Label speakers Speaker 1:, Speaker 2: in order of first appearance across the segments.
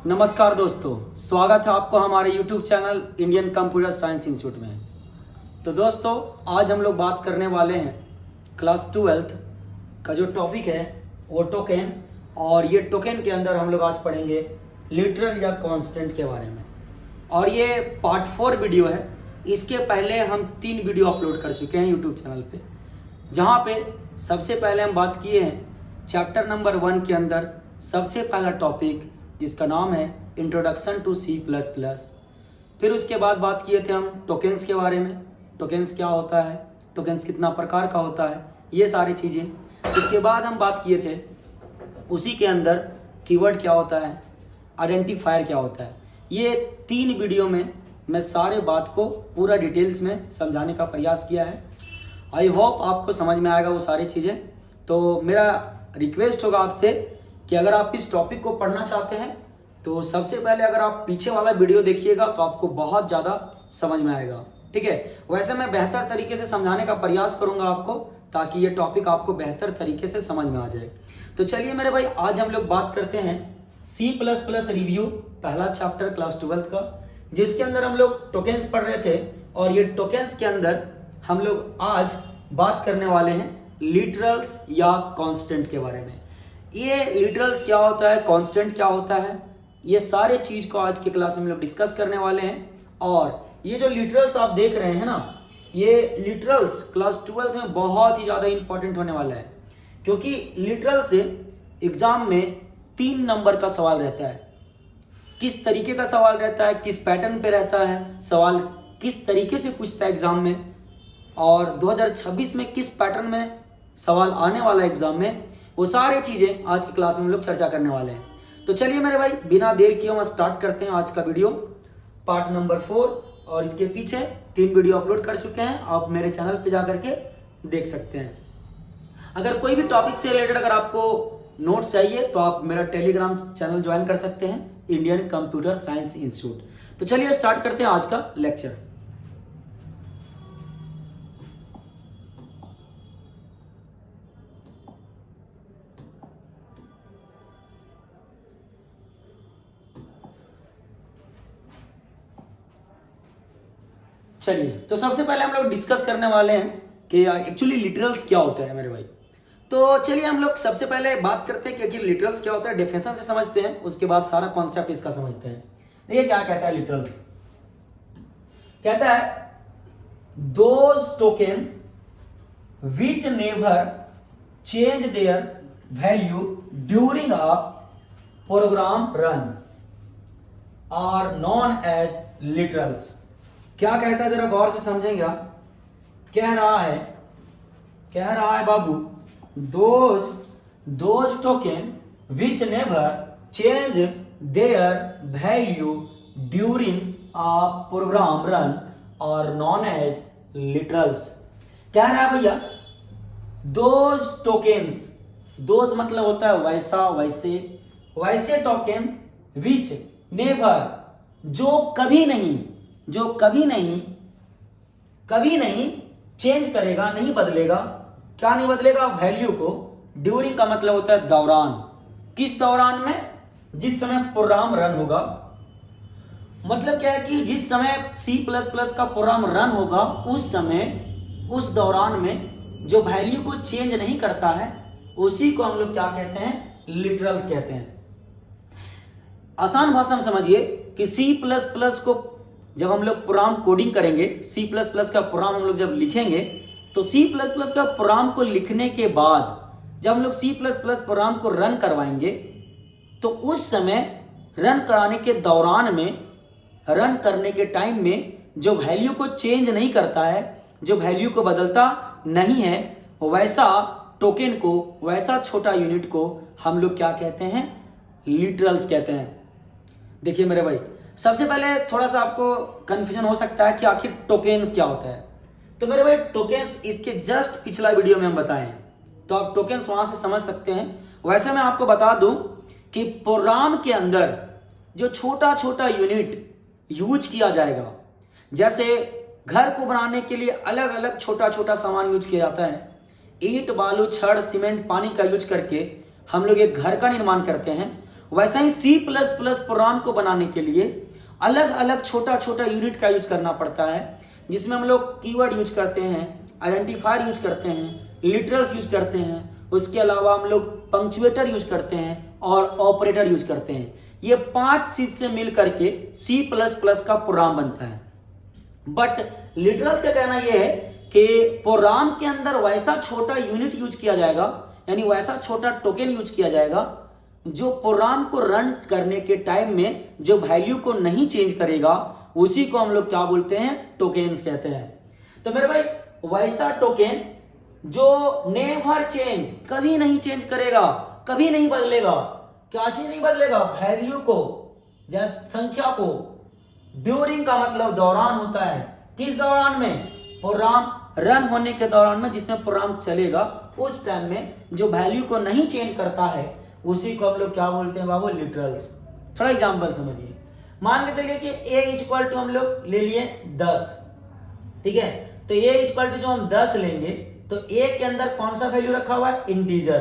Speaker 1: नमस्कार दोस्तों, स्वागत है आपको हमारे YouTube channel Indian computer science institute में। तो दोस्तों, आज हम लोग बात करने वाले हैं क्लास 12th का जो टॉपिक है वो टोकन, और ये टोकन के अंदर हम लोग आज पढ़ेंगे लिटरल या कांस्टेंट के बारे में। और ये पार्ट 4 वीडियो है। इसके पहले हम 3 वीडियो अपलोड कर चुके हैं YouTube चैनल पे, जहाँ पे सबसे पहले हम बात किए हैं चैप्टर नंबर 1 के अंदर सबसे पहला टॉपिक जिसका नाम है इंट्रोडक्शन टू C++। फिर उसके बाद बात किए थे हम टोकन्स के बारे में, टोकन्स क्या होता है, टोकन्स कितना प्रकार का होता है, ये सारी चीज़ें। उसके बाद हम बात किए थे उसी के अंदर कीवर्ड क्या होता है, आइडेंटिफायर क्या होता है। ये 3 वीडियो में मैं सारे बात को पूरा डिटेल्स में समझाने का प्रयास किया है। आई होप आपको समझ में आएगा वो सारी चीज़ें। तो मेरा रिक्वेस्ट होगा आपसे कि अगर आप इस टॉपिक को पढ़ना चाहते हैं तो सबसे पहले अगर आप पीछे वाला वीडियो देखिएगा तो आपको बहुत ज़्यादा समझ में आएगा, ठीक है। वैसे मैं बेहतर तरीके से समझाने का प्रयास करूंगा आपको, ताकि ये टॉपिक आपको बेहतर तरीके से समझ में आ जाए। तो चलिए मेरे भाई, आज हम लोग बात करते हैं C++ रिव्यू, पहला चैप्टर क्लास 12th का, जिसके अंदर हम लोग टोकन्स पढ़ रहे थे। और ये टोकन्स के अंदर हम लोग आज बात करने वाले हैं लिटरल्स या कांस्टेंट के बारे में। ये लिटरल्स क्या होता है, कांस्टेंट क्या होता है, ये सारे चीज को आज के क्लास में हम लोग डिस्कस करने वाले हैं। और ये जो लिटरल्स आप देख रहे हैं ना, ये लिटरल्स क्लास 12th में बहुत ही ज़्यादा इंपॉर्टेंट होने वाला है, क्योंकि लिटरल से एग्जाम में 3 नंबर का सवाल रहता है। किस तरीके का सवाल रहता है, किस पैटर्न पे रहता है सवाल, किस तरीके से पूछता है एग्जाम में, और 2026 में किस पैटर्न में सवाल आने वाला है एग्जाम में, वो सारी चीज़ें आज की क्लास में हम लोग चर्चा करने वाले हैं। तो चलिए मेरे भाई, बिना देर किए हम स्टार्ट करते हैं आज का वीडियो, पार्ट नंबर 4। और इसके पीछे 3 वीडियो अपलोड कर चुके हैं, आप मेरे चैनल पे जा करके देख सकते हैं। अगर कोई भी टॉपिक से रिलेटेड अगर आपको नोट्स चाहिए तो आप मेरा टेलीग्राम चैनल ज्वाइन कर सकते हैं, इंडियन कंप्यूटर साइंस इंस्टीट्यूट। तो चलिए स्टार्ट करते हैं आज का लेक्चर। चलिए, तो सबसे पहले हम लोग डिस्कस करने वाले हैं कि एक्चुअली लिटरल्स क्या होता है मेरे भाई। तो चलिए हम लोग सबसे पहले बात करते हैं कि आखिर लिटरल्स क्या होता है, डेफिनेशन से समझते हैं, उसके बाद सारा कॉन्सेप्ट इसका समझते हैं। देखिए क्या कहता है लिटरल्स। कहता है those tokens which never change their value during a program run are known as literals. क्या कहता है जरा गौर से समझेंगे आप। कह रहा है बाबू, those token which never change their value during a program run और नॉन एज लिटरल्स। कह रहा है भैया दोज टोकन्स, दोज मतलब होता है वैसा, वैसे टोकन विच नेवर, जो कभी नहीं चेंज करेगा, नहीं बदलेगा। क्या नहीं बदलेगा? वैल्यू को। ड्यूरिंग का मतलब होता है दौरान। किस दौरान में? जिस समय प्रोग्राम रन होगा। मतलब क्या है कि जिस समय C++ का प्रोग्राम रन होगा उस समय, उस दौरान में जो वैल्यू को चेंज नहीं करता है उसी को हम लोग क्या कहते हैं? लिटरल्स कहते हैं। आसान भाषा में समझिए कि C++ को जब हम लोग प्रोग्राम कोडिंग करेंगे, C++ का प्रोग्राम हम लोग जब लिखेंगे, तो C++ का प्रोग्राम को लिखने के बाद जब हम लोग C++ प्रोग्राम को रन करवाएंगे तो उस समय रन कराने के दौरान में, रन करने के टाइम में जो वैल्यू को चेंज नहीं करता है, जो वैल्यू को बदलता नहीं है, वैसा टोकन को, वैसा छोटा यूनिट को हम लोग क्या कहते हैं? लिटरल्स कहते हैं। देखिए मेरे भाई, सबसे पहले थोड़ा सा आपको कंफ्यूजन हो सकता है कि आखिर टोकन्स क्या होता है। तो मेरे भाई टोकन्स इसके जस्ट पिछला वीडियो में हम बताए हैं, तो आप टोकन्स वहां से समझ सकते हैं। वैसे मैं आपको बता दूं कि प्रोग्राम के अंदर जो छोटा छोटा यूनिट यूज किया जाएगा, जैसे घर को बनाने के लिए अलग अलग छोटा छोटा सामान यूज किया जाता है। ईंट, बालू, छड़, सीमेंट, पानी का यूज करके हम लोग एक घर का निर्माण करते हैं। वैसा ही सी प्लस प्लस प्रोग्राम को बनाने के लिए अलग अलग छोटा छोटा यूनिट का यूज करना पड़ता है, जिसमें हम लोग कीवर्ड यूज करते हैं, आइडेंटिफायर यूज करते हैं, लिटरल्स यूज करते हैं, उसके अलावा हम लोग पंक्चुएटर यूज करते हैं और ऑपरेटर यूज करते हैं। ये 5 चीज से मिल करके सी प्लस प्लस का प्रोग्राम बनता है। बट लिटरल्स का कहना यह है कि प्रोग्राम के अंदर वैसा छोटा यूनिट यूज किया जाएगा, यानी वैसा छोटा टोकन यूज किया जाएगा जो प्रोग्राम को रन करने के टाइम में जो वैल्यू को नहीं चेंज करेगा, उसी को हम लोग क्या बोलते हैं, टोकेन्स कहते हैं। तो मेरे भाई वैसा टोकन जो नेवर चेंज, कभी नहीं चेंज करेगा, कभी नहीं बदलेगा। क्या चीज नहीं बदलेगा? वैल्यू को, जैसे संख्या को। ड्यूरिंग का मतलब दौरान होता है। किस दौरान में? प्रोग्राम रन होने के दौरान में, जिसमें प्रोग्राम चलेगा उस टाइम में जो वैल्यू को नहीं चेंज करता है, उसी को हम लोग क्या बोलते हैं बाबू? लिटरल्स। थोड़ा एग्जांपल समझिए। मान के चलिए कि a इक्वल टू हम लोग ले लिए 10, ठीक है। तो a इक्वल टू जो हम 10 लेंगे तो a के अंदर कौन सा वैल्यू रखा हुआ है? इंटीजर।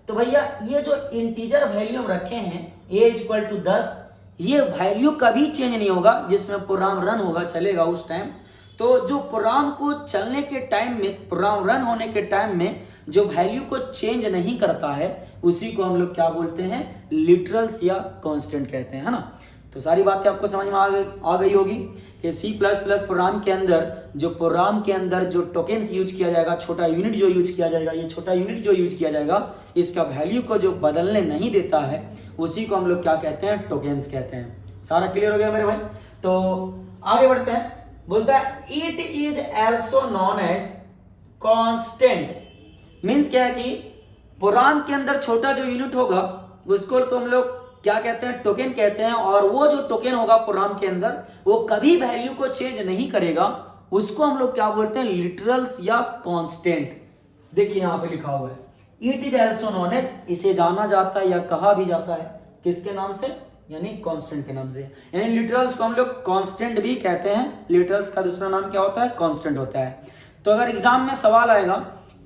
Speaker 1: तो भैया ये जो इंटीजर वैल्यू हम रखे हैं a इक्वल टू 10, ये वैल्यू कभी चेंज नहीं होगा जिसमें प्रोग्राम रन होगा, चलेगा उस टाइम। तो जो प्रोग्राम को चलने के टाइम में, प्रोग्राम रन होने के टाइम में जो वैल्यू को चेंज नहीं करता है, उसी को हम लोग क्या बोलते हैं? लिटरल्स या कांस्टेंट कहते हैं, है ना। तो सारी बातें आपको समझ में आ गई होगी कि सी प्लस प्लस प्रोग्राम के अंदर जो टोकन्स यूज किया जाएगा, छोटा यूनिट जो यूज किया जाएगा, ये छोटा यूनिट जो यूज किया जाएगा, इसका वैल्यू को जो बदलने नहीं देता है, उसी को हम लोग क्या कहते हैं? टोकन्स कहते हैं। सारा क्लियर हो गया मेरे भाई? तो आगे बढ़ते हैं। बोलता है it is also known as constant. Means क्या है कि प्रोग्राम के अंदर छोटा जो यूनिट होगा उसको तो हम लोग क्या कहते हैं? टोकन कहते हैं। और वो जो टोकन होगा प्रोग्राम के अंदर, वो कभी वैल्यू को चेंज नहीं करेगा, उसको हम लोग क्या बोलते हैं? लिटरल्स या कांस्टेंट। देखिए यहां पे लिखा हुआ है it is also known as, इसे जाना जाता है या कहा भी जाता है किसके नाम से? यानी कांस्टेंट के नाम से। यानी लिटरल्स को हम लोग कांस्टेंट भी कहते हैं। लिटरल्स का दूसरा नाम क्या होता है? कांस्टेंट होता है। तो अगर एग्जाम में सवाल आएगा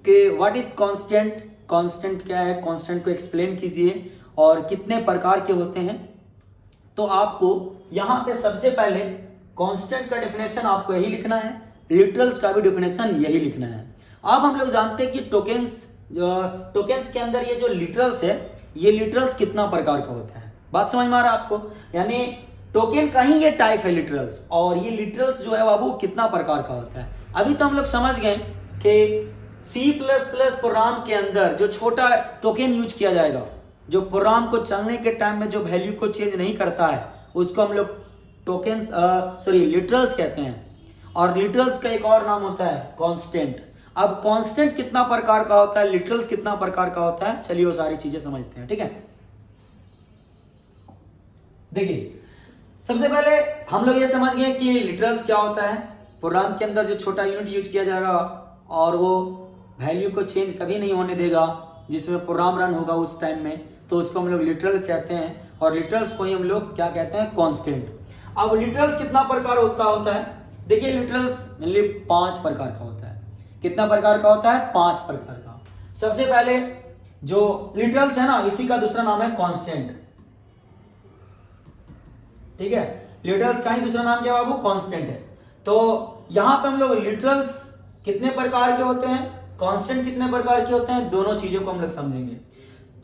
Speaker 1: कि व्हाट इज कांस्टेंट, कांस्टेंट क्या है, कांस्टेंट को एक्सप्लेन कीजिए और कितने प्रकार के होते हैं, तो आपको यहां पे सबसे पहले कांस्टेंट का डेफिनेशन आपको यही लिखना है, लिटरल्स का भी डेफिनेशन यही लिखना है। अब हम लोग जानते हैं कि टोकन्स के अंदर ये जो लिटरल्स है, ये लिटरल्स कितना प्रकार का होता है। बात समझ में आ रहा है आपको? यानी टोकन का ही ये टाइप है लिटरल्स, और ये लिटरल्स जो है बाबू कितना प्रकार का होता है। अभी तो हम लोग समझ गए कि सी प्लस प्लस प्रोग्राम के अंदर जो छोटा टोकन यूज किया जाएगा, जो प्रोग्राम को चलने के टाइम में जो वैल्यू को चेंज नहीं करता है, उसको हम लोग लिटरल्स कहते हैं। और लिटरल्स का एक और नाम होता है कांस्टेंट। अब कांस्टेंट कितना प्रकार का होता है, लिटरल्स कितना प्रकार का होता है, चलिए वो सारी चीजें समझते हैं, ठीक है। देखिए सबसे पहले हम लोग ये समझ गए कि लिटरल्स क्या होता है। प्रोग्राम के अंदर जो छोटा यूनिट यूज किया जाएगा और वो वैल्यू को चेंज कभी नहीं होने देगा, जिसमें प्रोग्राम रन होगा उस टाइम में, तो उसको हम लोग लिटरल कहते हैं। और लिटरल्स को ही हम लोग क्या कहते हैं? कांस्टेंट। अब लिटरल्स कितना प्रकार होता है? देखिए लिटरल्स मेनली 5 प्रकार का होता है। कितना प्रकार का होता है? 5 प्रकार का। सबसे पहले जो लिटरल्स है ना, इसी का दूसरा नाम है कांस्टेंट, ठीक है। लिटरल्स का ही दूसरा नाम क्या बाबू? कांस्टेंट है। तो यहां पे हम लोग लिटरल्स कितने प्रकार के होते हैं, कांस्टेंट कितने प्रकार के होते हैं, दोनों चीजों को हम लोग समझेंगे।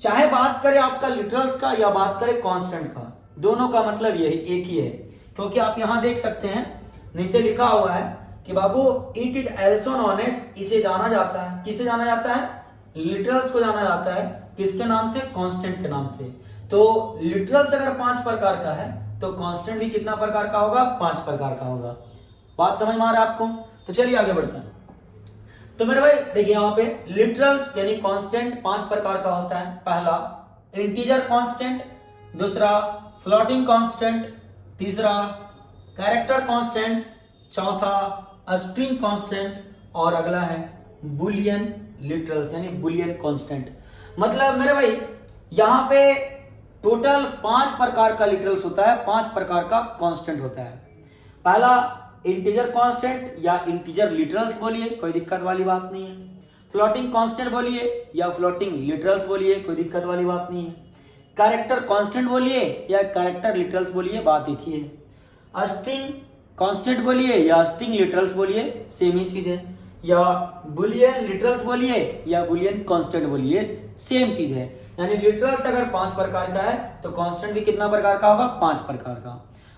Speaker 1: चाहे बात करें आपका लिटरल्स का या बात करें कांस्टेंट का, दोनों का मतलब यही एक ही है। क्योंकि आप यहां देख सकते हैं नीचे लिखा हुआ है कि बाबू it is also known as, इसे जाना जाता है। किसे जाना जाता है? लिटरल्स को जाना जाता है। किसके नाम से? कांस्टेंट के नाम से। तो लिटरल्स अगर 5 प्रकार का है तो कांस्टेंट भी कितना प्रकार का होगा? 5 प्रकार का होगा। बात समझ में आ रहा है आपको? तो चलिए आगे बढ़ते हैं। तो मेरे भाई देखिए यहाँ पे लिटरल्स यानी कांस्टेंट 5 प्रकार का होता है। पहला इंटीजर कांस्टेंट, दूसरा फ्लोटिंग कांस्टेंट, तीसरा कैरेक्टर कांस्टेंट, चौथा स्ट्रिंग कांस्टेंट, और अगला है बुलियन लिटरल्स यानी बुलियन कांस्टेंट। मतलब मेरे भाई यहाँ पे टोटल 5 प्रकार का लिटरल्स होता है, 5 प्रकार का कांस्टेंट होता है। पहला इंटीजर कांस्टेंट या इंटीजर लिटरल्स बोलिए, कोई दिक्कत वाली बात नहीं है। फ्लोटिंग कांस्टेंट बोलिए या फ्लोटिंग लिटरल्स बोलिए, कोई दिक्कत वाली बात नहीं है। कैरेक्टर कांस्टेंट बोलिए या कैरेक्टर लिटरल्स बोलिए, बात एक ही है। स्ट्रिंग कांस्टेंट बोलिए या स्ट्रिंग लिटरल्स बोलिए, सेम ही चीज है। या बुलियन लिटरल्स बोलिए या बुलियन कांस्टेंट बोलिए, सेम चीज है। यानी लिटरल्स अगर 5 प्रकार का है तो कांस्टेंट भी कितना प्रकार का होगा? 5 प्रकार का।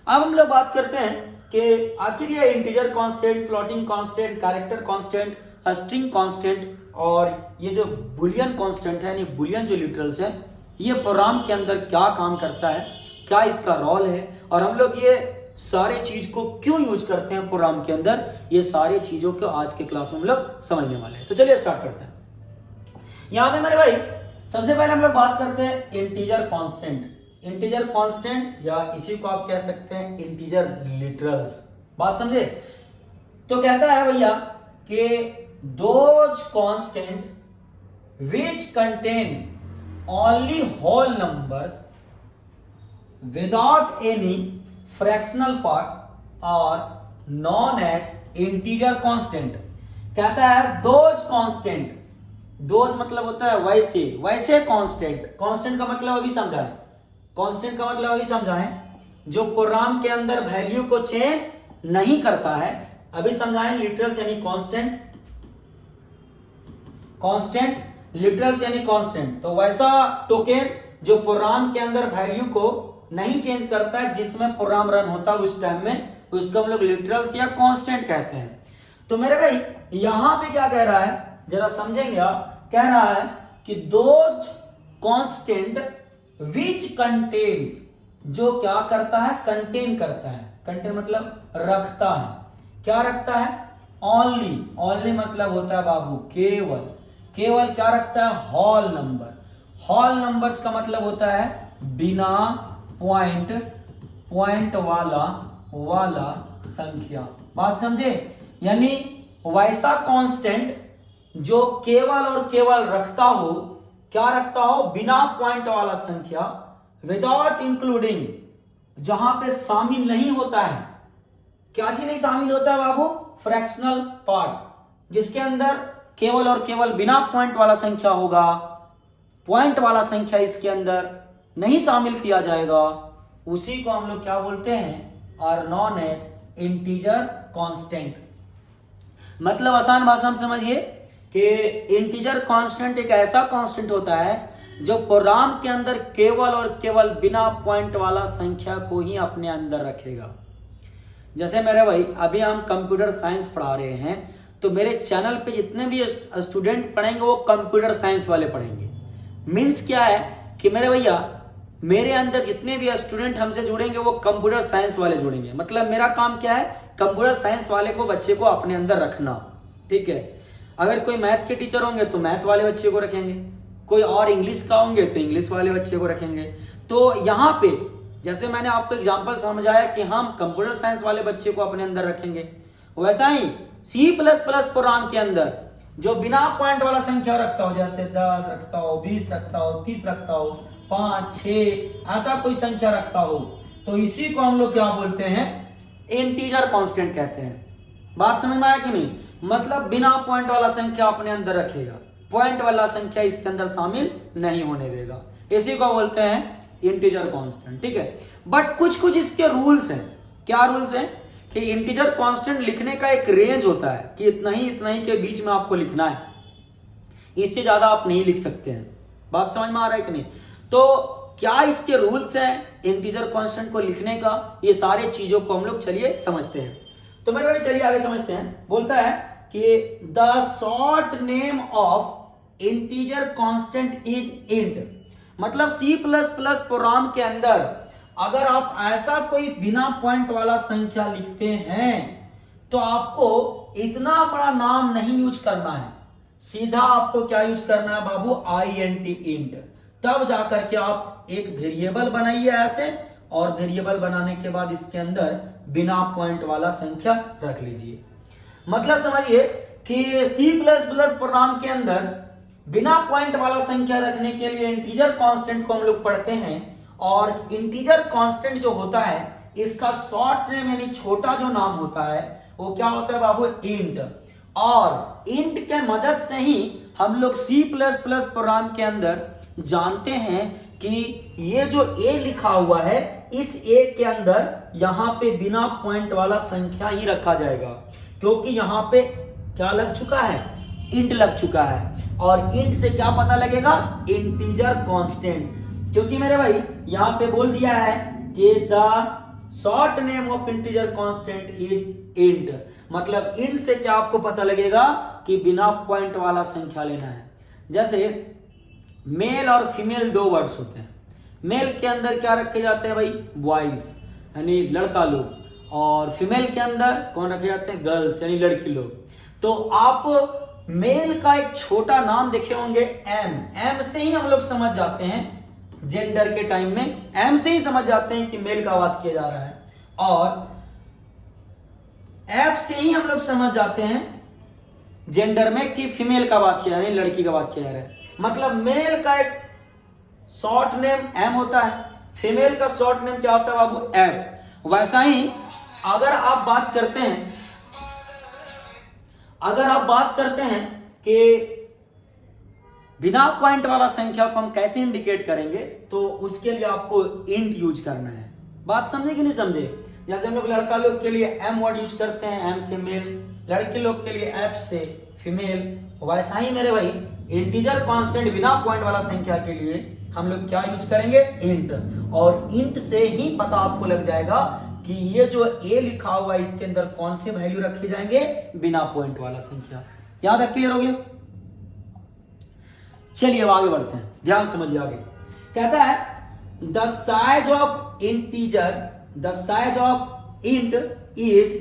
Speaker 1: अब हम लोग बात करते हैं कि आखिर ये integer constant, floating constant, character constant, string constant और ये जो बुलियन कांस्टेंट है यानी बुलियन जो लिटरल्स है, ये प्रोग्राम के अंदर क्या काम करता है, क्या इसका रोल है और हम लोग ये सारे चीज को क्यों यूज करते हैं प्रोग्राम के अंदर, ये सारी चीजों को आज के क्लास में हम लोग समझने वाले हैं। तो चलिए स्टार्ट करते हैं। यहां पे मेरे भाई सबसे पहले हम लोग बात करते हैं इंटीजर कांस्टेंट। इंटीजर कांस्टेंट या इसी को आप कह सकते हैं इंटीजर लिटरल्स। बात समझे? तो कहता है भैया कि those constant which contain only whole numbers without any fractional part और नॉन एज इंटीजर कांस्टेंट। कहता है दोज कांस्टेंट, दोज मतलब होता है वैसे, वैसे कांस्टेंट। कांस्टेंट का मतलब अभी समझाएं, कांस्टेंट का मतलब अभी समझाएं जो प्रोग्राम के अंदर वैल्यू को चेंज नहीं करता है। अभी समझाएं लिटरल्स यानी कांस्टेंट, कांस्टेंट लिटरल्स यानी कांस्टेंट। तो वैसा टोकन जो प्रोग्राम के अंदर वैल्यू को नहीं चेंज करता है, जिसमें प्रोग्राम रन होता है उस टाइम में, उसको हम लोग लिटरल्स या कांस्टेंट कहते हैं। तो मेरे भाई यहां पे क्या कह रहा है जरा समझेंगे आप। कह रहा है कि दोज कांस्टेंट विच कंटेन्स, जो क्या करता है? कंटेन करता है। कंटेन मतलब रखता है। क्या रखता है? ओनली, ओनली मतलब होता है बाबू केवल, केवल क्या रखता है? Whole number. होल नंबर्स का मतलब होता है बिना पॉइंट, पॉइंट वाला संख्या। बात समझे? यानी वैसा कांस्टेंट जो केवल और केवल रखता हो, क्या रखता हो? बिना पॉइंट वाला संख्या, विदाउट इंक्लूडिंग, जहां पे शामिल नहीं होता है। क्या चीज नहीं शामिल होता है बाबू? फ्रैक्शनल पार्ट, जिसके अंदर केवल और केवल बिना पॉइंट वाला संख्या होगा, पॉइंट वाला संख्या इसके अंदर नहीं शामिल किया जाएगा, उसी को हम लोग क्या बोलते हैं? Are known as integer constant. मतलब आसान भाषा में समझिए कि इंटीजर कांस्टेंट एक ऐसा कांस्टेंट होता है जो प्रोग्राम के अंदर केवल और केवल बिना पॉइंट वाला संख्या को ही अपने अंदर रखेगा। जैसे मेरे भाई अभी हम कंप्यूटर साइंस पढ़ा रहे हैं, तो मेरे चैनल पे जितने भी स्टूडेंट पढ़ेंगे वो कंप्यूटर साइंस वाले पढ़ेंगे। मीन्स क्या है कि मेरे भैया मेरे अंदर जितने भी स्टूडेंट हमसे जुड़ेंगे वो कंप्यूटर साइंस वाले जुड़ेंगे। मतलब मेरा काम क्या है? कंप्यूटर साइंस वाले को, बच्चे को अपने अंदर रखना। ठीक है? अगर कोई मैथ के टीचर होंगे तो मैथ वाले बच्चे को रखेंगे, कोई और इंग्लिश का होंगे तो इंग्लिश वाले बच्चे को रखेंगे। तो यहाँ पे जैसे मैंने आपको एग्जांपल समझाया कि हम कंप्यूटर साइंस वाले बच्चे को अपने अंदर रखेंगे, वैसा ही C++ प्रोग्राम के अंदर जो बिना पॉइंट वाला संख्या रखता हो, जैसे 10 रखता हो, 20 रखता हो, 30 रखता हो, 5, 6 ऐसा कोई संख्या रखता हो, तो इसी को हम लोग क्या बोलते हैं? इंटीजर कांस्टेंट कहते हैं। बात समझ में आया कि नहीं? मतलब बिना पॉइंट वाला संख्या अपने अंदर रखेगा, पॉइंट वाला संख्या इसके अंदर शामिल नहीं होने देगा, इसी को बोलते हैं इंटीजर कांस्टेंट। ठीक है? बट कुछ कुछ इसके रूल्स हैं। क्या रूल्स हैं? कि इंटीजर कांस्टेंट लिखने का एक रेंज होता है कि इतना ही के बीच में आपको लिखना है, इससे ज्यादा आप नहीं लिख सकते हैं। बात समझ में आ रहा है कि नहीं? तो क्या इसके रूल्स हैं इंटीजर कांस्टेंट को लिखने का, ये सारे चीजों को हम लोग चलिए समझते हैं। तो मेरे भाई चलिए आगे समझते हैं। बोलता है कि the short name of integer constant is int. मतलब C++ प्रोग्राम के अंदर अगर आप ऐसा कोई बिना पॉइंट वाला संख्या लिखते हैं तो आपको इतना बड़ा नाम नहीं यूज करना है, सीधा आपको क्या यूज करना है बाबू? INT int. तब जाकर के आप एक वेरिएबल बनाइए ऐसे, और वेरिएबल बनाने के बाद इसके अंदर बिना पॉइंट वाला संख्या रख लीजिए। मतलब समझिए कि C++ प्रोग्राम के अंदर बिना पॉइंट वाला संख्या रखने के लिए इंटीजर कांस्टेंट को हम लोग पढ़ते हैं, और इंटीजर कांस्टेंट जो होता है इसका शॉर्ट नेम यानी छोटा जो नाम होता है वो क्या होता है बाबू? इंट। और इंट के मदद से ही हम लोग C++ प्रोग्राम के अंदर जानते हैं कि ये जो a लिखा हुआ है इस a के अंदर यहां पे बिना पॉइंट वाला संख्या ही रखा जाएगा, क्योंकि यहां पे क्या लग चुका है, इंट लग चुका है। और इंट से क्या पता लगेगा, इंटीजर कांस्टेंट, क्योंकि मेरे भाई यहां पे बोल दिया है कि the short name of integer constant is int. मतलब इंट से क्या आपको पता लगेगा कि बिना पॉइंट वाला संख्या लेना है। जैसे मेल और फीमेल दो वर्ड्स होते हैं, मेल के अंदर क्या रखे जाते हैं भाई, बॉयज यानी लड़का लोग, और फीमेल के अंदर कौन रखे जाते हैं, गर्ल्स यानी लड़की लोग। तो आप मेल का एक छोटा नाम देखे होंगे एम, एम से ही हम लोग समझ जाते हैं, जेंडर के टाइम में एम से ही समझ जाते हैं कि मेल का बात किया जा रहा है, और एफ से ही हम लोग समझ जाते हैं जेंडर में कि फीमेल का बात किया, यानी लड़की का बात किया जा रहा है। मतलब मेल का एक शॉर्ट नेम एम होता है, फीमेल का शॉर्ट नेम क्या होता है बाबू, एफ। वैसा ही अगर आप बात करते हैं कि बिना पॉइंट वाला संख्या को हम कैसे इंडिकेट करेंगे, तो उसके लिए आपको इंट यूज करना है। बात समझे कि नहीं समझे? जैसे हम लोग लड़का लोग के लिए एम वर्ड यूज करते हैं, एम से मेल, लड़के लोग के लिए एफ से फीमेल, वैसा ही मेरे भाई इंटीजर कांस्टेंट बिना पॉइंट वाला संख्या के लिए हम लोग क्या यूज करेंगे, इंट। और इंट से ही पता आपको लग जाएगा कि ये जो ए लिखा हुआ है इसके अंदर कौन से वैल्यू रखे जाएंगे, बिना पॉइंट वाला संख्या। याद है, क्लियर हो गया? चलिए अब आगे बढ़ते हैं, ध्यान समझिए आगे। कहता है the size of integer, the size of int is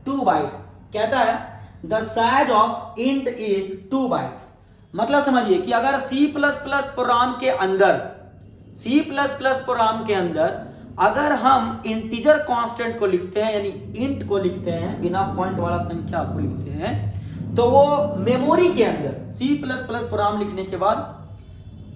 Speaker 1: 2 byte. कहता है the size of int is 2 bytes. मतलब समझिए कि अगर C++ प्रोग्राम के अंदर, C++ प्रोग्राम के अंदर अगर हम इंटीजर कांस्टेंट को लिखते हैं, यानी इंट को लिखते हैं, बिना पॉइंट वाला संख्या को लिखते हैं, तो वो मेमोरी के अंदर C++ प्रोग्राम लिखने के बाद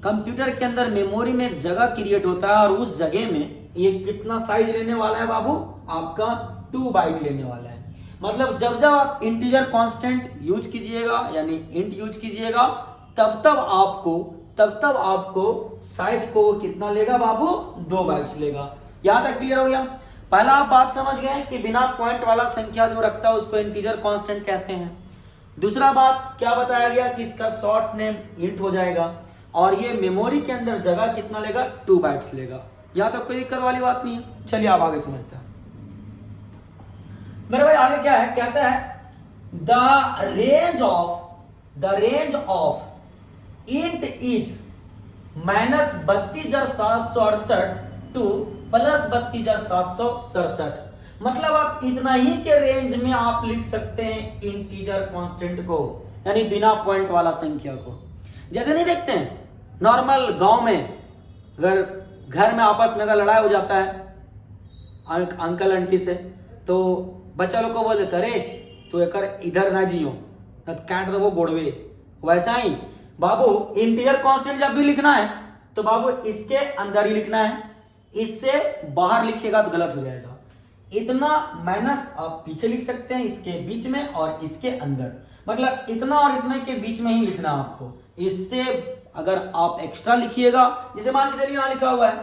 Speaker 1: कंप्यूटर के अंदर मेमोरी में एक जगह क्रिएट होता है, और उस जगह में ये कितना साइज लेने वाला है बाबू, आपका 2 बाइट लेने वाला है। मतलब जब जब आप इंटीजर कांस्टेंट यूज कीजिएगा, यानी इंट यूज कीजिएगा, तब तब आपको साइज को वो कितना लेगा बाबू, 2 बाइट्स लेगा। यहां तक क्लियर हो गया? पहला आप बात समझ गए कि बिना पॉइंट वाला संख्या जो रखता है उसको इंटीजर कांस्टेंट कहते हैं। दूसरा बात क्या बताया गया कि इसका शॉर्ट नेम इंट हो जाएगा, और ये मेमोरी के अंदर जगह कितना लेगा, 2 बाइट्स लेगा। यहां तक कोई दिक्कत वाली बात नहीं है। चलिए आप आगे समझते हैं मेरे भाई। आगे क्या है, कहता है the range of int is -32,768 to +32,767। मतलब आप इतना ही के रेंज में आप लिख सकते हैं इंटीजर कांस्टेंट को, यानी बिना पॉइंट वाला संख्या को। जैसे नहीं देखते हैं नॉर्मल गांव में, अगर घर में आपस में अगर लड़ाई हो जाता है अंकल आंटी से, तो बच्चा लोग को बोल देता, अरे तू एक इधर ना जियो, काट दो वो गोड़वे। वैसा ही बाबू इंटीजर कांस्टेंट जब भी लिखना है तो बाबू इसके अंदर ही लिखना है, इससे बाहर लिखिएगा तो गलत हो जाएगा। इतना माइनस आप पीछे लिख सकते हैं, इसके बीच में और इसके अंदर, मतलब इतना और इतने के बीच में ही लिखना आपको। इससे अगर आप एक्स्ट्रा लिखिएगा, जैसे मान के चलिए यहां लिखा हुआ है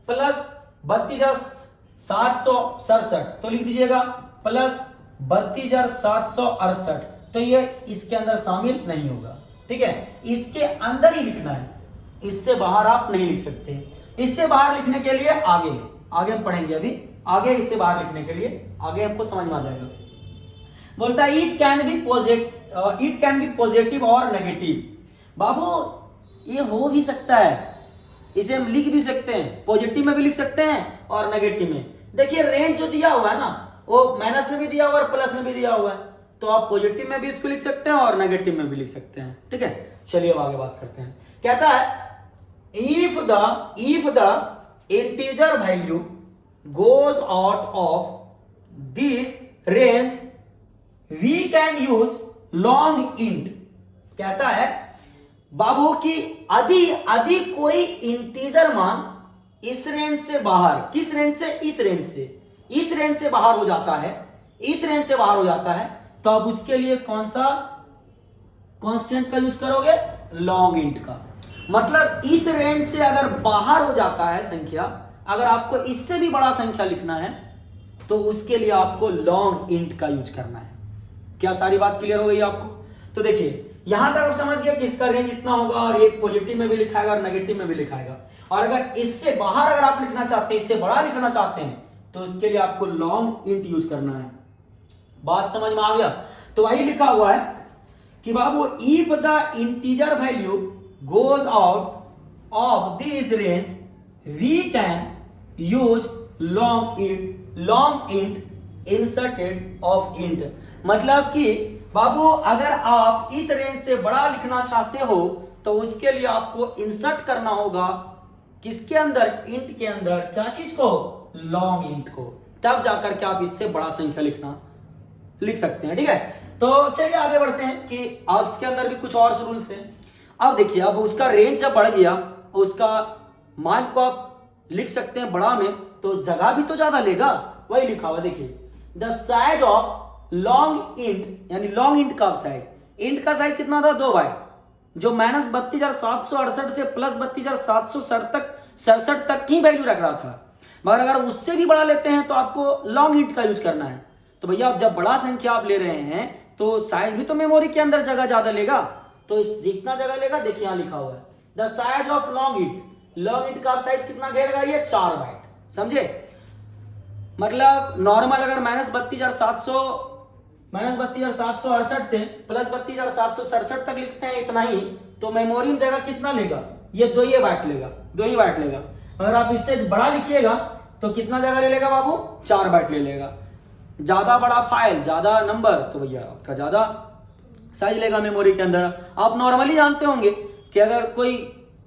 Speaker 1: +32,767, तो लिख दीजिएगा +32,768, तो ये इसके अंदर शामिल नहीं होगा, ठीक है? इसके अंदर ही लिखना है, इससे बाहर आप नहीं लिख सकते। इससे बाहर लिखने के लिए आगे हम पढ़ेंगे, अभी आगे इससे बाहर लिखने के लिए आगे आपको समझ में आ जाएगा। बोलता है इट कैन बी पॉजिटिव और नेगेटिव। बाबू ये हो भी सकता है, इसे हम लिख भी सकते हैं, पॉजिटिव में भी लिख सकते हैं और नेगेटिव में। देखिए रेंज जो दिया हुआ है ना, वो माइनस में भी दिया हुआ है और प्लस में भी दिया हुआ है, तो आप पॉजिटिव में भी इसको लिख सकते हैं और नेगेटिव में भी लिख सकते हैं, ठीक है? चलिए अब आगे बात करते हैं। कहता है if the integer value goes out of this range we can use long int। कहता है बाबू कि यदि कोई इंटीजर मान इस रेंज से बाहर, किस रेंज से, इस रेंज से बाहर हो जाता है, तो अब उसके लिए कौन सा कांस्टेंट का यूज करोगे, लॉन्ग इंट का। मतलब इस रेंज से अगर बाहर हो जाता है संख्या, अगर आपको इससे भी बड़ा संख्या लिखना है तो उसके लिए आपको लॉन्ग इंट का यूज करना है। क्या सारी बात क्लियर हो गई आपको? तो देखिए यहां तक आप समझ गए कि इसका रेंज इतना होगा और ये पॉजिटिव में भी लिखाएगा और नेगेटिव में भी लिखाएगा। और अगर इससे बाहर अगर आप लिखना चाहते हैं, इससे बड़ा लिखना चाहते हैं, तो उसके लिए आपको लॉन्ग इंट यूज करना है। बात समझ में आ गया? तो वही लिखा हुआ है कि बाबू if the integer value goes out of this range we can use long int instead of int. मतलब कि बाबू अगर आप इस रेंज से बड़ा लिखना चाहते हो तो उसके लिए आपको इंसर्ट करना होगा किसके अंदर? इंट के अंदर। क्या चीज को? लॉन्ग इंट को। तब जाकर के आप इससे बड़ा संख्या लिख सकते हैं। ठीक है, तो चलिए आगे बढ़ते हैं कि आज इसके अंदर भी कुछ और रूल्स हैं। अब देखिए, अब उसका रेंज जब बढ़ गया, उसका मान को आप लिख सकते हैं बड़ा में, तो जगह भी तो ज्यादा लेगा। वही लिखा हुआ देखिए, the size of long int, यानी लॉन्ग इंट का साइज, इंट का साइज कितना था? 2 बाइट, जो -32,768 से प्लस 32,767 तक की वैल्यू रख रहा था। मगर अगर उससे भी बड़ा लेते हैं तो आपको लॉन्ग इंट का यूज करना है। तो भैया आप जब बड़ा संख्या आप ले रहे हैं तो साइज भी तो मेमोरी के अंदर जगह ज्यादा लेगा। तो जितना जगह लेगा देखिए यहां लिखा हुआ है the size of long int. Long int का साइज कितना घेरेगा? ये 4 बाइट। समझे? मतलब नॉर्मल अगर -32,768 से प्लस 32,767 तक लिखते हैं इतना ही, तो मेमोरी में जगह कितना लेगा? ये 2 ही बाइट लेगा। अगर आप इससे बड़ा लिखिएगा तो कितना जगह ले लेगा बाबू? 4 बाइट ले लेगा। ज्यादा बड़ा फाइल, ज्यादा नंबर, तो भैया आपका ज्यादा साइज लेगा मेमोरी के अंदर। आप नॉर्मली जानते होंगे कि अगर कोई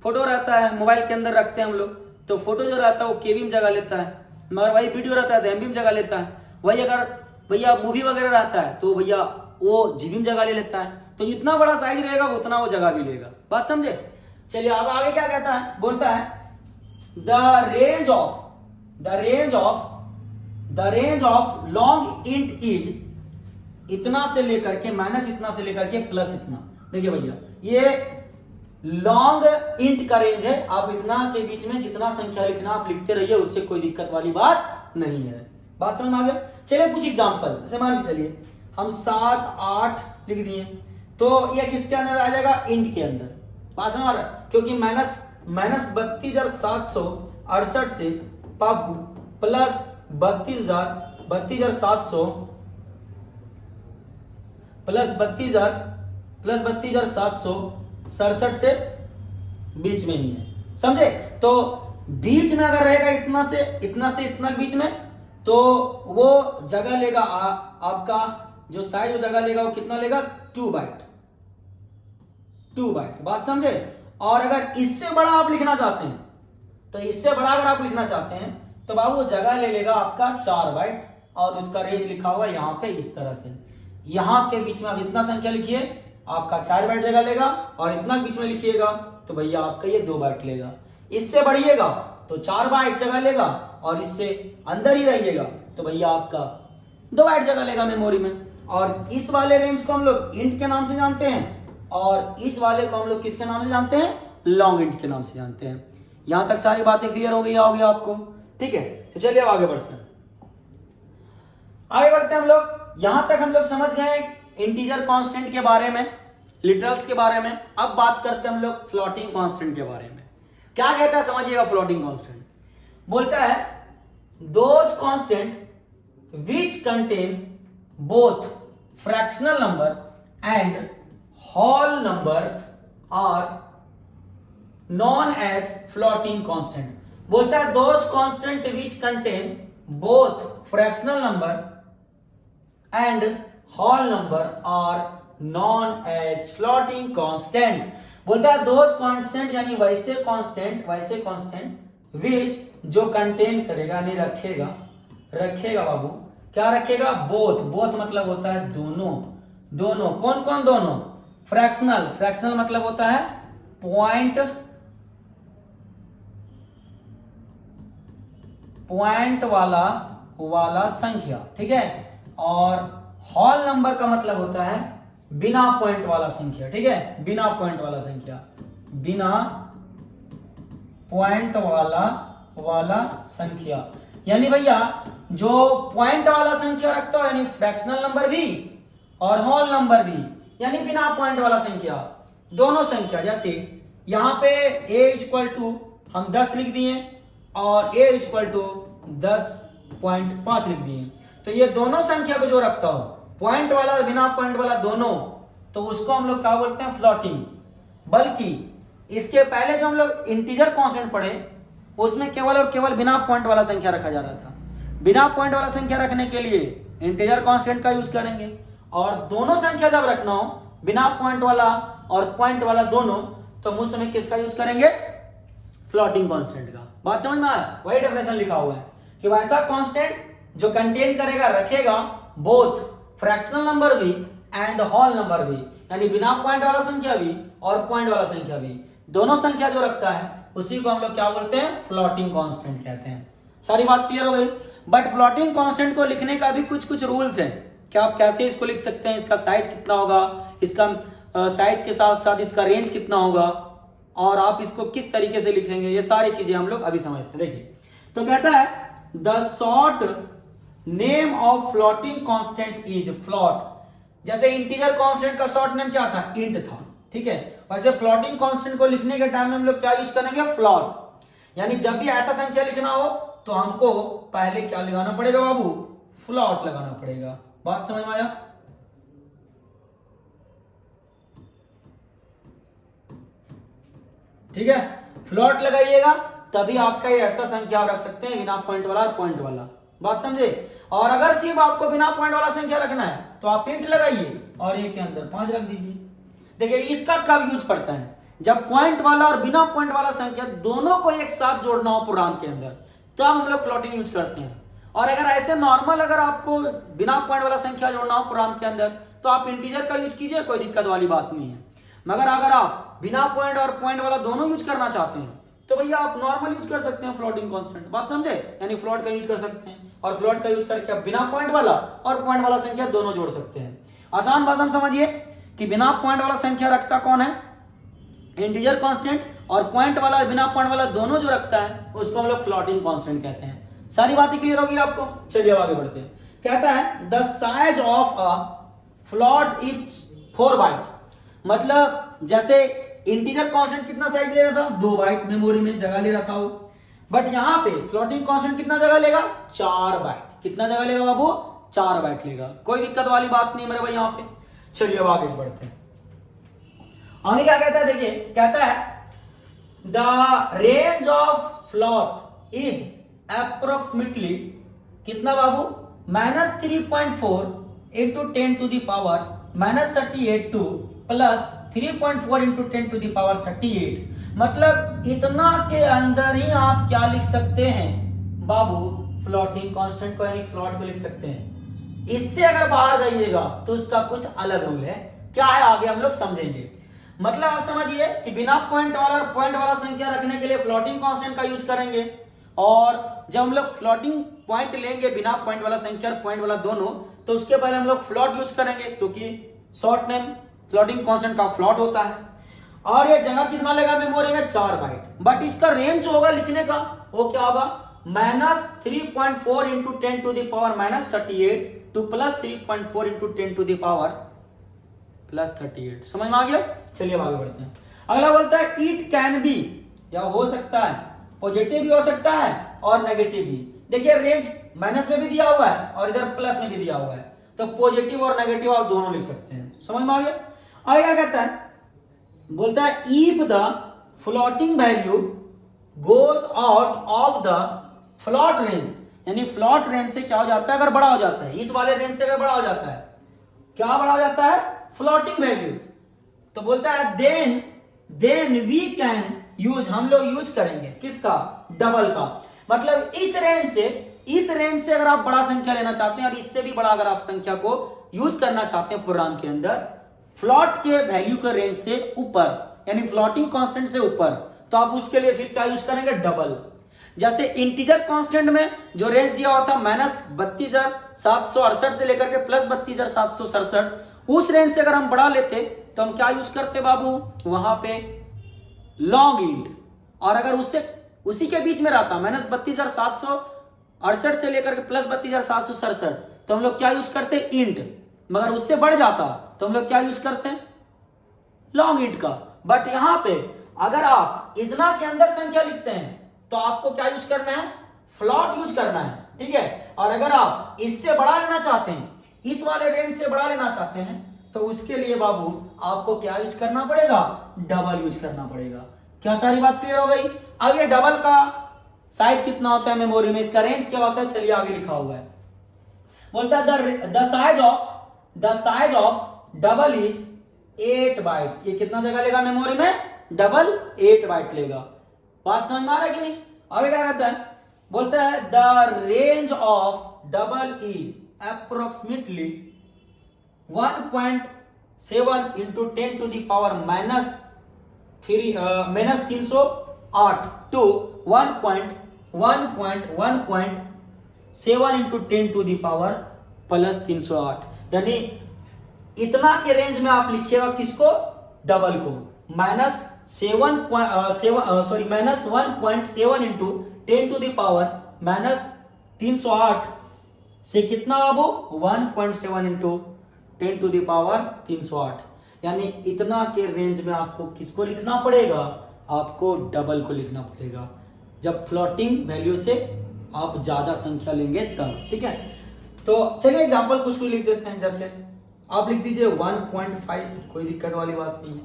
Speaker 1: फोटो रहता है मोबाइल के अंदर रखते हैं हम लोग, तो फोटो जो रहता है वो केबी में जगह लेता है, मगर वही वीडियो रहता है तो एमबी में जगह लेता है। वही अगर भैया मूवी वगैरह रहता है तो भैया वो जीबी में जगह ले लेता है। तो जितना बड़ा साइज रहेगा उतना वो जगह भी लेगा। बात समझे? चलिए अब आगे क्या कहता है? बोलता है the range of long int is इतना से लेकर के माइनस इतना से लेकर के प्लस इतना। देखिए भैया ये लॉन्ग इंट का रेंज है। आप इतना के बीच में जितना संख्या लिखना आप लिखते रहिए, उससे कोई दिक्कत वाली बात नहीं है। बात समझ में आ गया? चलिए कुछ एग्जांपल, जैसे मान के चलिए हम 7, 8 लिख दिए, तो ये किसके अंदर आ जाएगा? इंट के अंदर। बात समझ आ रहा है? क्योंकि -32,768 से प्लस 32,700 प्लस 32,767 से बीच में ही है। समझे? तो बीच में अगर रहेगा इतना से इतना बीच में, तो वो जगह लेगा आपका जो साइज वो जगह लेगा, वो कितना लेगा? 2 बाइट। बात समझे? और अगर इससे बड़ा आप लिखना चाहते हैं, तो इससे बड़ा अगर आप लिखना चाहते हैं तो बाबू जगह ले लेगा आपका 4 बाइट, और उसका रेंज लिखा हुआ है यहां पे इस तरह से। यहां के बीच में आप इतना संख्या लिखिए, आपका 4 बाइट जगह लेगा, और इतना बीच में लिखिएगा तो भैया आपका ये 2 बाइट लेगा। इससे बढ़िएगा तो 4 बाइट जगह लेगा, और इससे अंदर ही रहिएगा तो भैया आपका 2 बाइट जगह लेगा मेमोरी में। और इस वाले रेंज को हम लोग इंट के नाम से जानते हैं, और इस वाले को हम लोग किसके नाम से जानते हैं? लॉन्ग इंट के नाम से जानते हैं। यहां तक सारी बातें क्लियर हो गई होगी आपको? ठीक है, तो चलिए अब आगे बढ़ते हैं। हम लोग यहां तक हम लोग समझ गए इंटीजर कांस्टेंट के बारे में, लिटरल्स के बारे में। अब बात करते हैं हम लोग फ्लोटिंग कांस्टेंट के बारे में। क्या कहता है समझिएगा फ्लोटिंग कांस्टेंट? बोलता है those constant which contain both fractional number and whole numbers are known as floating constant. बोलता है those constant which contain both fractional number and whole number are known as floating constant. बोलता है those constant यानी वैसे constant विच जो contain करेगा, नहीं रखेगा बाबू। क्या रखेगा? बोथ मतलब होता है दोनों। कौन दोनों? फ्रैक्शनल मतलब होता है पॉइंट वाला संख्या, ठीक है। और होल नंबर का मतलब होता है बिना पॉइंट वाला संख्या, ठीक है। बिना पॉइंट वाला संख्या, यानी भैया जो पॉइंट वाला संख्या रखता हो, यानी फ्रैक्शनल नंबर भी और होल नंबर भी, यानी बिना पॉइंट वाला संख्या, दोनों संख्या। जैसे यहां पे a इक्वल टू हम 10 लिख दिए और a इक्वल टू 10.5 लिख दिए, तो ये दोनों संख्या को जो रखता हो, पॉइंट वाला और बिना पॉइंट वाला दोनों, तो उसको हम लोग क्या बोलते हैं, फ्लोटिंग। बल्कि इसके पहले जो हम लोग इंटीजर कांस्टेंट पढ़े, उसमें केवल और केवल बिना पॉइंट वाला संख्या रखा जा रहा था। बिना पॉइंट वाला संख्या रखने के लिए इंटीजर कांस्टेंट का यूज करेंगे, और दोनों संख्या जब रखना हो, बिना पॉइंट वाला और पॉइंट वाला दोनों, तो हम उस समय किसका यूज करेंगे, फ्लोटिंग कांस्टेंट का। बात समझ में आया? वही डेफिनेशन लिखा हुआ है कि वैसा कांस्टेंट जो कंटेन करेगा, रखेगा बोथ फ्रैक्शनल नंबर भी एंड होल नंबर भी, यानी बिना पॉइंट वाला संख्या भी और पॉइंट वाला संख्या भी, दोनों संख्या जो रखता है उसी को हम लोग क्या बोलते हैं, फ्लोटिंग कांस्टेंट कहते हैं। सारी बात क्लियर हो गई? बट फ्लोटिंग कांस्टेंट को लिखने का भी कुछ कुछ रूल्स हैं कि आप कैसे इसको लिख सकते हैं, इसका साइज कितना होगा, इसका साइज के साथ साथ इसका रेंज कितना होगा, और आप इसको किस तरीके से लिखेंगे, ये सारी चीजें हम लोग अभी समझते हैं। देखिए, तो कहता है the short name of floating constant is float. जैसे इंटीजर कांस्टेंट का शॉर्ट नेम क्या था, इंट था, ठीक है। वैसे फ्लोटिंग कांस्टेंट को लिखने के टाइम में हम लोग क्या यूज करेंगे, फ्लोट। यानी जब भी ऐसा संख्या लिखना हो तो हमको पहले क्या लगाना पड़ेगा बाबू, फ्लोट लगाना पड़ेगा। बात समझ में आया? ठीक है, फ्लोट लगाइएगा तभी आपका ये ऐसा संख्या आप रख सकते हैं, बिना पॉइंट वाला और पॉइंट वाला। बात समझे? और अगर सिर्फ आपको बिना पॉइंट वाला संख्या रखना है तो आप इंट लगाइए और एक के अंदर 5 रख दीजिए। देखिए, इसका कब यूज पड़ता है, जब पॉइंट वाला और बिना पॉइंट वाला संख्या दोनों को एक साथ जोड़ना हो प्रोग्राम के अंदर, तब हम लोग प्लॉटिंग यूज करते हैं। और अगर ऐसे नॉर्मल अगर आपको बिना पॉइंट वाला संख्या जोड़ना हो प्रोग्राम के अंदर, तो आप इंटीजर का यूज कीजिए, कोई दिक्कत वाली बात नहीं है। मगर अगर आप बिना पॉइंट और पॉइंट वाला दोनों यूज करना चाहते हैं तो भैया आप नॉर्मल यूज कर सकते हैं फ्लोटिंग कांस्टेंट। बात समझे? यानी फ्लोट का यूज कर सकते हैं, और फ्लोट का यूज करके आप बिना पॉइंट वाला और पॉइंट वाला संख्या दोनों जोड़ सकते हैं। आसान भाषा में समझिए कि बिना पॉइंट वाला संख्या रखता कौन है, इंटीजर कांस्टेंट, और पॉइंट वाला और बिना पॉइंट वाला दोनों जो रखता है उसको हम लोग फ्लोटिंग कांस्टेंट कहते हैं। सारी बातें क्लियर होगी आपको? चलिए आगे बढ़ते हैं। कहता है the size of a float is 4 byte. मतलब जैसे इंटीजर कांस्टेंट कितना साइज ले रहा था, 2 बाइट मेमोरी में जगह ले रहा था वो, बट यहां पे फ्लोटिंग कांस्टेंट कितना जगह लेगा, 4 बाइट। कितना जगह लेगा बाबू, 4 बाइट लेगा। कोई दिक्कत वाली बात नहीं मेरे भाई यहाँ पे। चलिए अब आगे बढ़ते हैं। आगे क्या कहता है, देखिए, कहता है the range of float is approximately कितना बाबू, -3.4 into 10 to the power -38 to plus 3.4 into 10 to the power 38। मतलब इतना के अंदर ही आप क्या लिख सकते हैं बाबू, फ्लोटिंग कांस्टेंट को, यानी फ्लोट को लिख सकते हैं। इससे अगर बाहर जाइएगा तो उसका कुछ अलग रूल है। क्या है आगे हम लोग समझेंगे। मतलब आप समझिए कि बिना पॉइंट वाला और पॉइंट वाला संख्या रखने के लिए फ्लोटिंग कांस्टेंट का यूज करेंगे, और जब हम लोग फ्लोटिंग पॉइंट लेंगे बिना पॉइंट वाला संख्या और पॉइंट वाला दोनों, तो उसके पहले हम लोग फ्लोट यूज करेंगे, क्योंकि शॉर्ट नेम फ्लोटिंग कांस्टेंट का फ्लोट होता है। और ये जगह कितना लेगा मेमोरी में, 4 बाइट। बट इसका रेंज जो होगा लिखने का वो क्या होगा, -3.4 into 10 to the power -38 to plus 3.4 into 10 to the power +38। समझ में आ गया? चलिए आगे बढ़ते हैं। अगला बोलता है इट कैन बी, या हो सकता है, पॉजिटिव भी हो सकता है और नेगेटिव भी। देखिए रेंज माइनस में भी दिया हुआ है और इधर प्लस में भी दिया हुआ है, तो पॉजिटिव और नेगेटिव आप दोनों लिख सकते हैं। समझ में आ गया? आगे क्या कहता है, बोलता है if the floating value goes out of the float range, यानी फ्लोट रेंज से क्या हो जाता है, अगर बड़ा हो जाता है, इस वाले रेंज से अगर बड़ा हो जाता है, क्या बड़ा हो जाता है, फ्लोटिंग वैल्यूज, तो बोलता है देन वी कैन यूज, हम लोग यूज करेंगे किसका, डबल का। मतलब इस रेंज से अगर आप बड़ा संख्या लेना चाहते हैं और इससे भी बड़ा अगर आप संख्या को यूज करना चाहते हैं प्रोग्राम के अंदर, फ्लोट के वैल्यू के रेंज से ऊपर, यानी फ्लोटिंग कांस्टेंट से ऊपर, तो आप उसके लिए फिर क्या यूज करेंगे, डबल। जैसे इंटीजर कांस्टेंट में जो रेंज दिया हुआ था -32,768 से लेकर के +32,767, उस रेंज से अगर हम बढ़ा लेते तो हम क्या यूज करते बाबू, वहां पे लॉन्ग इंट। और अगर उससे उसी के बीच में रहता, -32,768 से लेकर के +32,767, तो हम लोग क्या यूज करते हैं, इंट। मगर उससे बढ़ जाता तो हम लोग क्या यूज करते हैं, लॉन्ग इंट का। बट यहां पे अगर आप इतना के अंदर संख्या लिखते हैं तो आपको क्या यूज करना है, फ्लॉट यूज करना है, ठीक है। और अगर आप इससे बढ़ा लेना चाहते हैं, इस वाले रेंज से बढ़ा लेना चाहते हैं, तो उसके लिए बाबू आपको क्या यूज करना पड़ेगा, डबल यूज करना पड़ेगा। क्या सारी बात क्लियर हो गई। अब ये डबल का साइज कितना होता है मेमोरी में, इसका रेंज क्या होता है, चलिए आगे लिखा हुआ है। बोलता है the size of double is 8 bytes. ये कितना जगह लेगा मेमोरी में, डबल 8 बाइट लेगा। बात समझ में आ रहा है कि नहीं। आगे क्या कहता है, बोलता है the range of double is approximately 1.7 into 10 to the power -308 to 1.7 into 10 to the power +308। यानी इतना के रेंज में आप लिखिएगा किसको, डबल को, -1.7 इंटू 10 टू दी पावर -308 से कितना बाबू, 1.7 इंटू 10 टू दी पावर 308। यानी इतना के रेंज में आपको किसको लिखना पड़ेगा, आपको डबल को लिखना पड़ेगा, जब फ्लोटिंग वैल्यू से आप ज्यादा संख्या लेंगे तब, ठीक है। तो चलिए एग्जांपल कुछ भी लिख देते हैं। जैसे आप लिख दीजिए 1.5, कोई दिक्कत वाली बात नहीं है।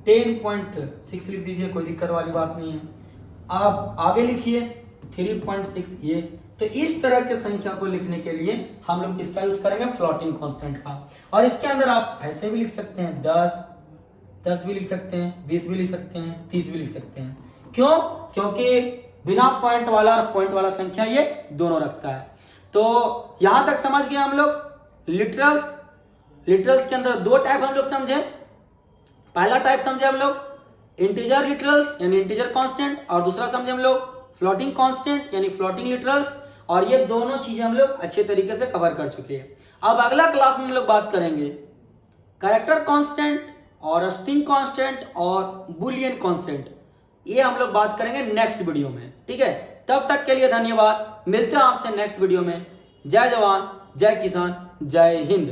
Speaker 1: 10.6 लिख दीजिए, कोई दिक्कत वाली बात नहीं है। आप आगे लिखिए 3.6 ये। तो इस तरह के संख्या को लिखने के लिए हम लोग किसका यूज करेंगे, फ्लोटिंग कांस्टेंट का। और इसके अंदर आप ऐसे भी लिख सकते हैं, 10 भी लिख सकते हैं, 20 भी लिख सकते हैं, 30 भी लिख सकते हैं। क्यों, क्योंकि बिना पॉइंट वाला और पॉइंट वाला संख्या ये दोनों रखता है। तो यहां तक समझ गए हम लोग। लिटरल्स के अंदर दो टाइप हम लोग समझे। पहला टाइप समझे हम लोग इंटीजर लिटरल्स यानी इंटीजर कांस्टेंट, और दूसरा समझे हम लोग फ्लोटिंग कांस्टेंट यानी फ्लोटिंग लिटरल्स। और ये दोनों चीजें हम लोग अच्छे तरीके से कवर कर चुके हैं। अब अगला क्लास में हम लोग बात करेंगे कैरेक्टर कांस्टेंट और स्ट्रिंग कांस्टेंट और बुलियन कांस्टेंट। ये हम लोग बात करेंगे नेक्स्ट वीडियो में, ठीक है। तब तक के लिए धन्यवाद, मिलते हैं आपसे नेक्स्ट वीडियो में। जय जवान, जय किसान, जय हिंद।